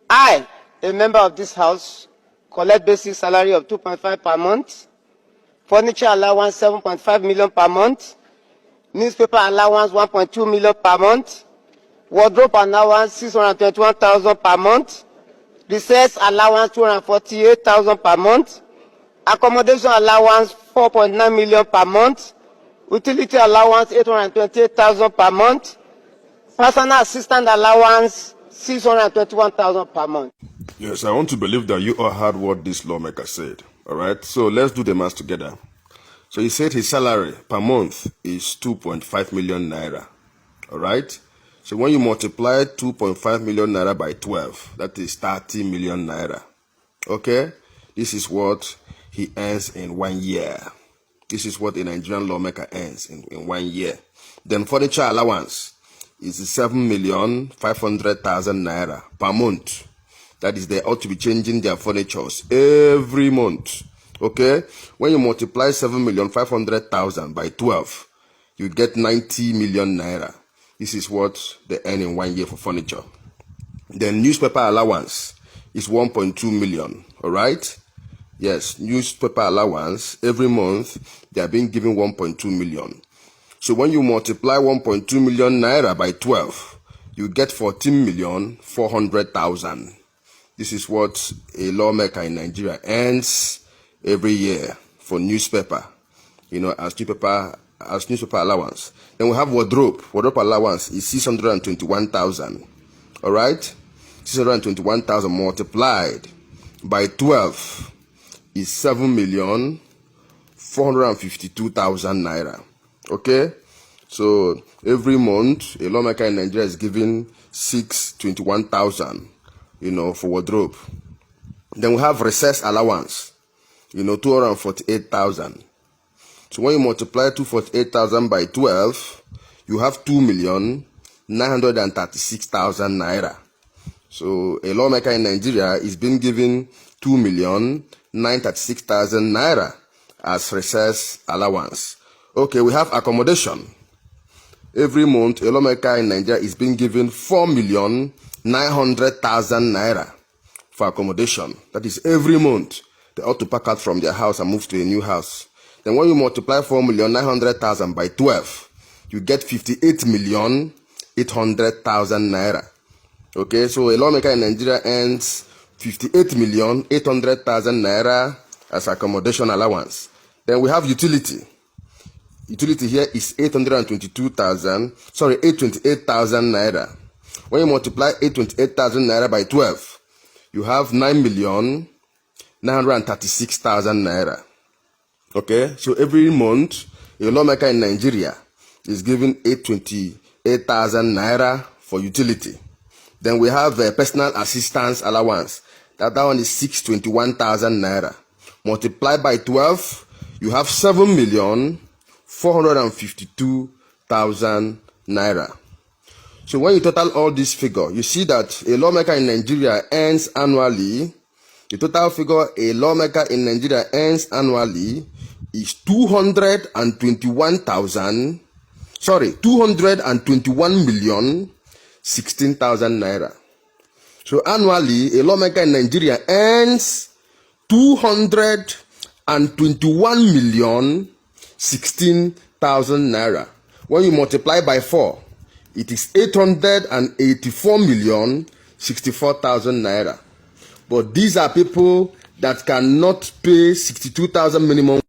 I, a member of this house, collect basic salary of 2.5 per month, furniture allowance 7.5 million per month, newspaper allowance 1.2 million per month, wardrobe allowance 621,000 per month, recess allowance 248,000 per month, accommodation allowance 4.9 million per month, utility allowance 828,000 per month, personal assistant allowance 621,000 per month. Yes, I want to believe that you all heard what this lawmaker said. All right, so let's do the math together. So he said his salary per month is 2.5 million naira. All right, so when you multiply 2.5 million naira by 12, that is 30 million naira. Okay, this is what he earns in 1 year. This is what a Nigerian lawmaker earns in 1 year. Then furniture allowance is 7,500,000 naira per month. That is, they ought to be changing their furnitures every month. Okay, when you multiply 7,500,000 by 12, you get 90 million naira. This is what they earn in 1 year for furniture. Then newspaper allowance is 1.2 million. All right, yes, newspaper allowance every month they are being given 1.2 million. So when you multiply 1.2 million naira by 12, you get 14,400,000. This is what a lawmaker in Nigeria earns every year for newspaper, as newspaper allowance. Then we have wardrobe. Wardrobe allowance is 621,000. All right, 621,000 multiplied by 12 is 7,452,000 naira. Okay, so every month a lawmaker in Nigeria is giving 621,000, for wardrobe. Then we have recess allowance, 248,000. So when you multiply 248,000 by 12, you have 2,936,000 naira. So a lawmaker in Nigeria is being given 2,936,000 naira as recess allowance. Okay, we have accommodation. Every month, a lawmaker in Nigeria is being given 4,900,000 naira for accommodation. That is every month. They ought to pack out from their house and move to a new house. Then when you multiply 4,900,000 by 12, you get 58,800,000 naira. Okay, so a lawmaker in Nigeria earns 58,800,000 naira as accommodation allowance. Then we have utility. Utility here is 828,000 naira. When you multiply 828,000 naira by 12, you have 9,936,000 naira. Okay, so every month a lawmaker in Nigeria is given 828,000 naira for utility. Then we have personal assistance allowance. That one is 621,000 naira. Multiplied by 12, you have 7,452,000 naira. So when you total all this figure, you see that a lawmaker in Nigeria earns annually, the total figure a lawmaker in Nigeria earns annually is 221,016,000 naira. So annually, a lawmaker in Nigeria earns 221,016,000 naira. When you multiply by 4, it is 884,064,000 naira. But these are people that cannot pay 62,000 minimum